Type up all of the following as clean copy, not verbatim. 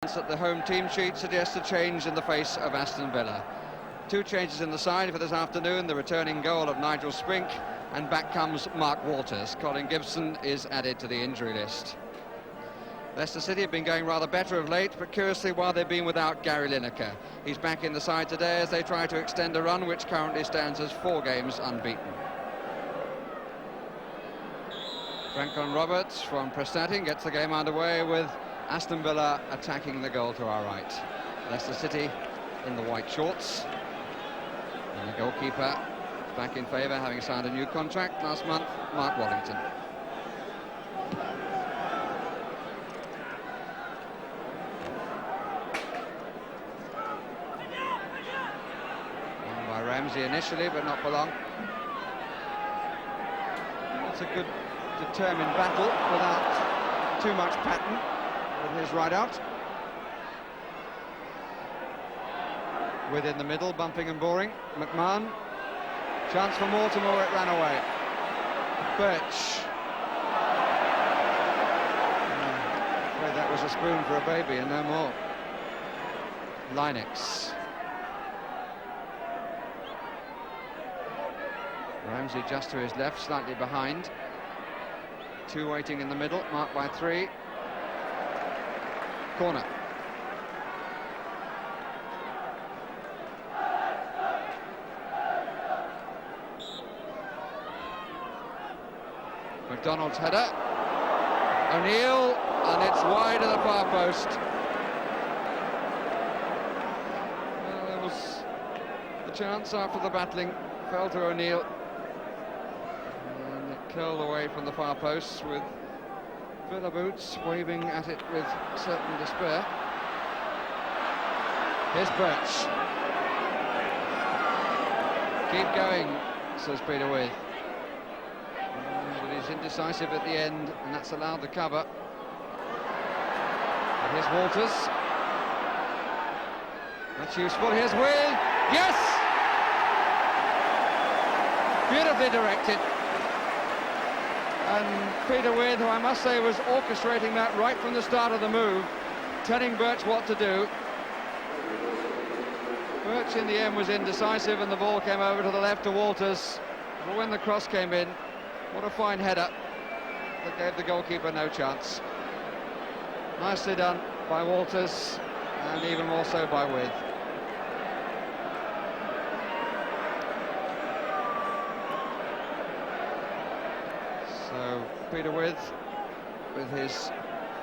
That the home team sheet suggests a change in the face of Aston Villa. 2 changes in the side for this afternoon, the returning goal of Nigel Spink, and back comes Mark Walters. Colin Gibson is added to the injury list. Leicester City have been going rather better of late, but curiously while they've been without Gary Lineker. He's back in the side today as they try to extend a run which currently stands as 4 games unbeaten. Franklin Roberts from Prestatyn gets the game underway with Aston Villa attacking the goal to our right. Leicester City in the white shorts. And the goalkeeper back in favour, having signed a new contract last month, Mark Wallington. Won by Ramsey initially, but not for long. It's a good, determined battle without too much pattern. With his right out. Within the middle, bumping and boring. McMahon. Chance for Mortimer, it ran away. Birch. Afraid that was a spoon for a baby and no more. Linux. Ramsey just to his left, slightly behind. 2 waiting in the middle, marked by 3. Corner. McDonald's header. O'Neill, and it's wide of the far post. Well, there was the chance after the battling, fell to O'Neill. And it curled away from the far post with Villa boots waving at it with certain despair. Here's Birch. Keep going, says Peter With. But he's indecisive at the end, and that's allowed the cover. But here's Walters. That's useful. Here's Will. Yes! Beautifully directed. And Peter With, who I must say was orchestrating that right from the start of the move, telling Birch what to do. Birch in the end was indecisive and the ball came over to the left to Walters. But when the cross came in, what a fine header that gave the goalkeeper no chance. Nicely done by Walters, and even more so by With. So Peter with his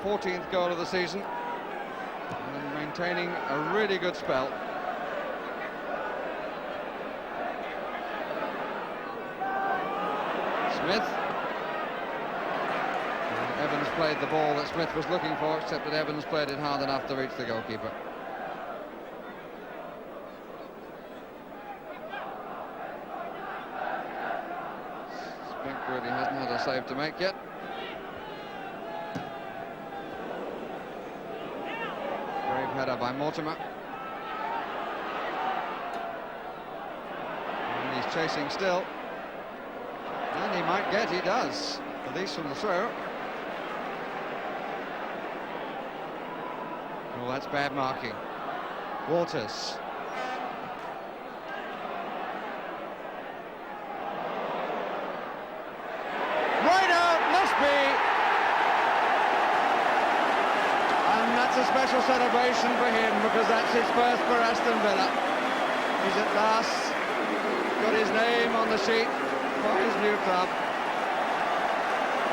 14th goal of the season and maintaining a really good spell. Smith. And Evans played the ball that Smith was looking for, except that Evans played it hard enough to reach the goalkeeper. Spink really hasn't had a save to make yet. Brave header by Mortimer. And he's chasing still. And he might get, he does, at least from the throw. Well, that's bad marking. Walters. Right out, must be. And that's a special celebration for him because that's his first for Aston Villa. He's at last got his name on the sheet for his new club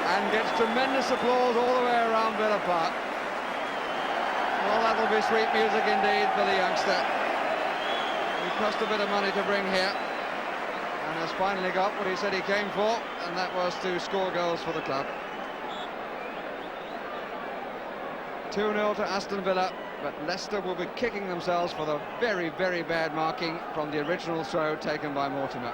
and gets tremendous applause all the way around Villa Park. Well, that'll be sweet music indeed for the youngster. He cost a bit of money to bring here and has finally got what he said he came for, and that was to score goals for the club. 2-0 to Aston Villa, but Leicester will be kicking themselves for the very, very bad marking from the original throw taken by Mortimer.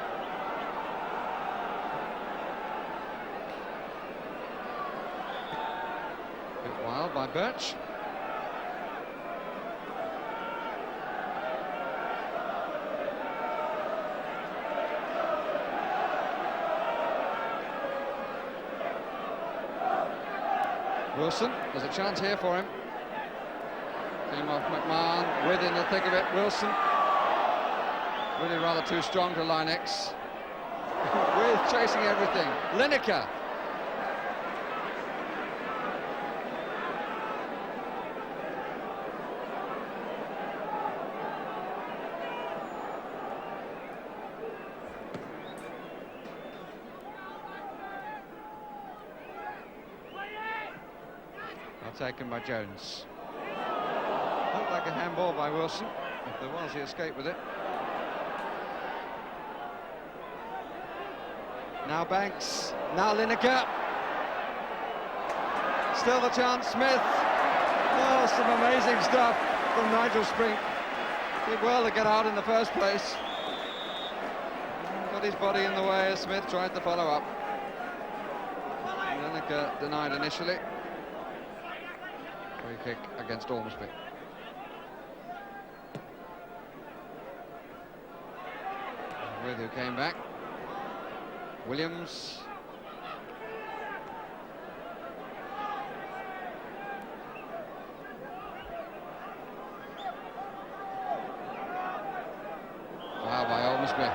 Bit wild by Birch. Wilson, there's a chance here for him. Came off McMahon, with in the thick of it, Wilson. Really rather too strong to Linex. With chasing everything, Lineker. Taken by Jones. Looked like a handball by Wilson. If there was, he escaped with it. Now Banks, now Lineker. Still the chance, Smith. Oh, some amazing stuff from Nigel Sprink. Did well to get out in the first place. Got his body in the way as Smith tried to follow up. Lineker denied initially. Free kick against Ormsby. With who came back. Williams. Wow, by Ormsby.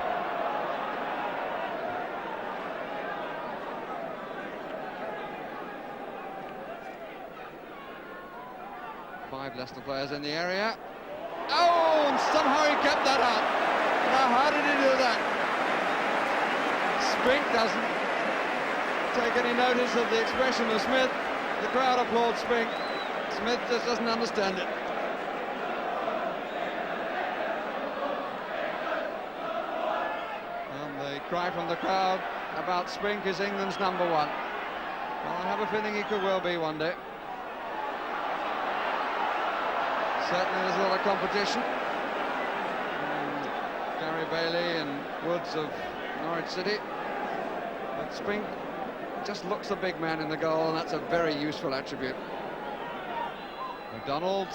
Five Leicester players in the area. Oh, and somehow he kept that out. Now, how did he do that? Sprink doesn't take any notice of the expression of Smith. The crowd applauds Sprink. Smith just doesn't understand it. And the cry from the crowd about Sprink is England's #1. Well, I have a feeling he could well be one day. Certainly there's a lot of competition. Gary Bailey and Woods of Norwich City. But Sprink just looks a big man in the goal, and that's a very useful attribute. McDonald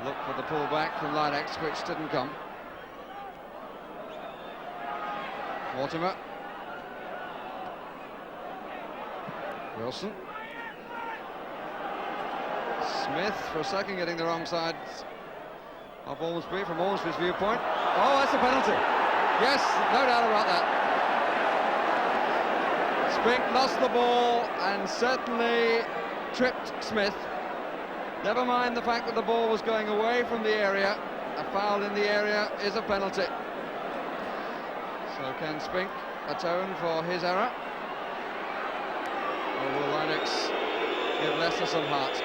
looked for the pullback from Linex, which didn't come. Mortimer. Wilson. Smith, for a second, getting the wrong side of Ormsby from Ormsby's viewpoint. Oh, that's a penalty. Yes, no doubt about that. Sprink lost the ball and certainly tripped Smith. Never mind the fact that the ball was going away from the area. A foul in the area is a penalty. So can Sprink atone for his error? Or will Linex give Leicester some heart?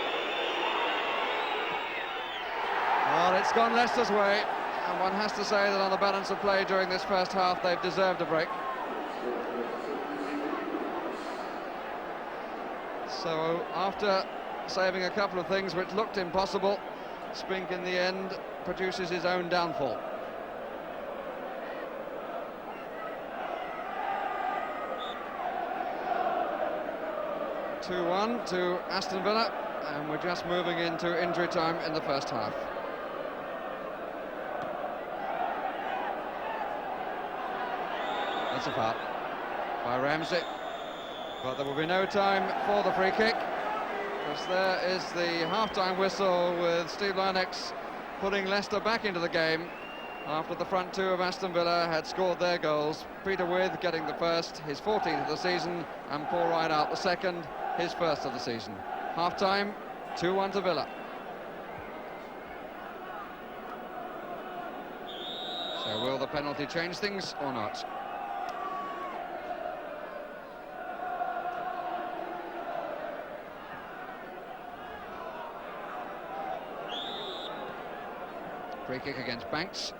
Well, it's gone Leicester's way, and one has to say that on the balance of play during this first half, they've deserved a break. So, after saving a couple of things which looked impossible, Sprink in the end produces his own downfall. (2-1) to Aston Villa, and we're just moving into injury time in the first half. That's a foul by Ramsey, but there will be no time for the free kick, because there is the half-time whistle with Steve Linex putting Leicester back into the game after the front two of Aston Villa had scored their goals. Peter With getting the first, his 14th of the season, and Paul Rideout the second, his first of the season. Half-time, 2-1 to Villa. So will the penalty change things or not? Free kick against Banks.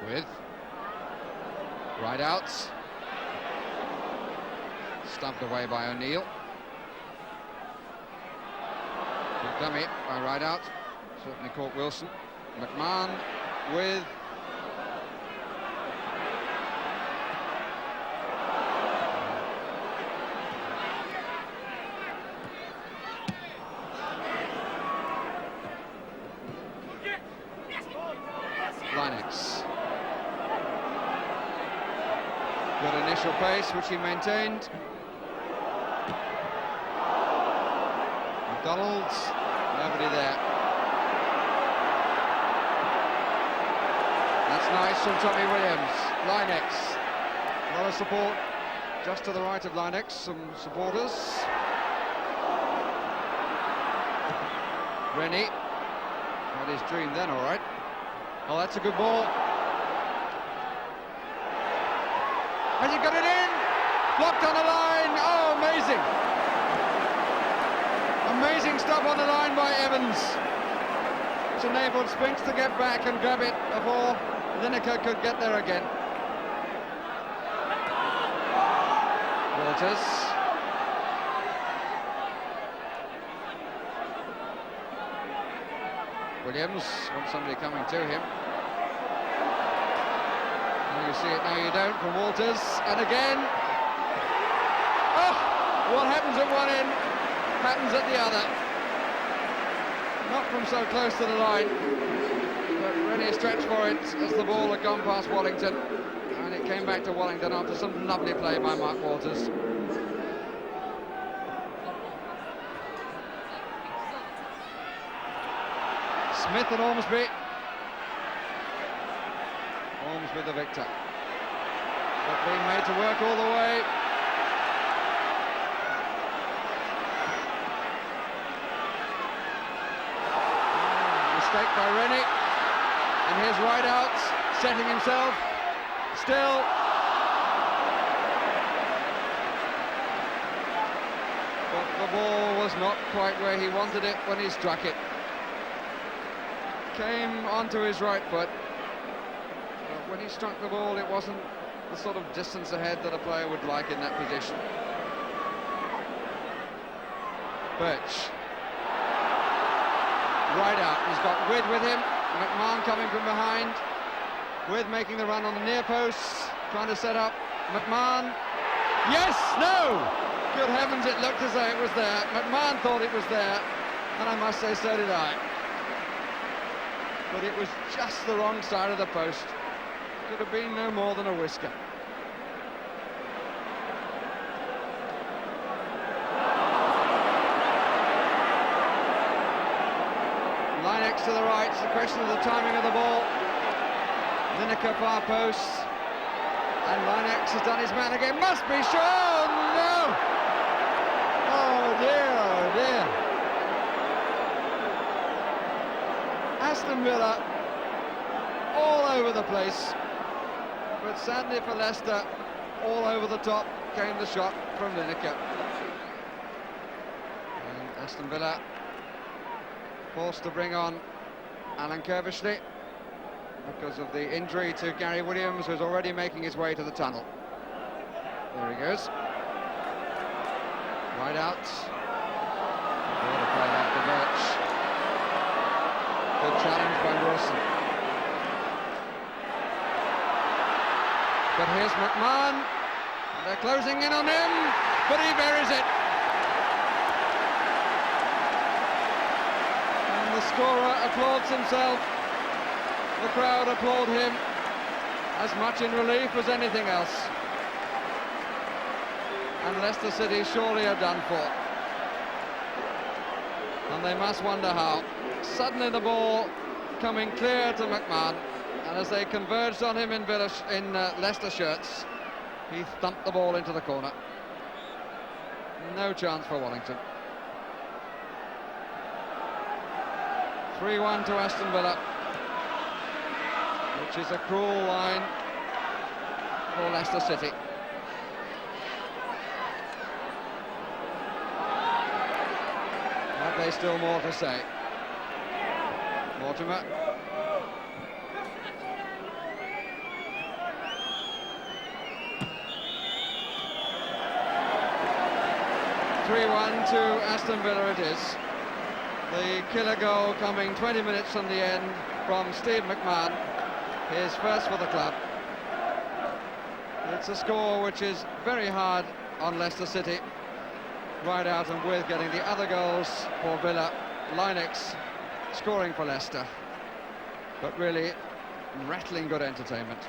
With Rideouts. Stumped away by O'Neill. Good dummy by Rideout. Certainly caught Wilson. McMahon with Linex. Good initial pace, which he maintained. McDonald's, nobody there. That's nice from Tony Williams. Linex, a lot of support just to the right of Linex, some supporters. Rennie, had his dream then, all right. Oh, that's a good ball. Has he got it in? Blocked on the line. Oh, amazing. Amazing stuff on the line by Evans, which enabled Spinks to get back and grab it before Lineker could get there again. Walters. Williams wants somebody coming to him. Now you see it, now you don't, from Walters, and again. Oh, what happens at one end happens at the other. Not from so close to the line, but really stretched for it as the ball had gone past Wallington, and it came back to Wallington after some lovely play by Mark Walters. Smith and Ormsby. Ormsby the victor. But being made to work all the way. Mistake by Rennie. And here's Rideout, setting himself. Still. But the ball was not quite where he wanted it when he struck it. Came onto his right foot, but when he struck the ball it wasn't the sort of distance ahead that a player would like in that position. Birch. Rideout, he's got Wyd with him, McMahon coming from behind, Wyd making the run on the near post, trying to set up McMahon. Yes, no! Good heavens, it looked as though it was there. McMahon thought it was there, and I must say so did I. But it was just the wrong side of the post. Could have been no more than a whisker. Linex to the right, it's a question of the timing of the ball. Lineker far post. And Linex has done his man again. Must be shown! No! Oh dear, oh dear. Aston Villa all over the place, but sadly for Leicester, all over the top came the shot from Lineker. And Aston Villa forced to bring on Alan Kerbishley because of the injury to Gary Williams, who's already making his way to the tunnel. There he goes. Right out. What a play after Birch. Good challenge by Wilson. But here's McMahon. They're closing in on him, but he buries it. And the scorer applauds himself. The crowd applaud him as much in relief as anything else. And Leicester City surely are done for. And they must wonder how. Suddenly the ball coming clear to McMahon, and as they converged on him in Leicester shirts, he thumped the ball into the corner. No chance for Wallington. 3-1 to Aston Villa, which is a cruel line for Leicester City. Have they still more to say? Mortimer. To Aston Villa it is. The killer goal coming 20 minutes from the end from Steve McMahon, his first for the club. It's a score which is very hard on Leicester City. Right out and with getting the other goals for Villa. Linex scoring for Leicester. But really rattling good entertainment.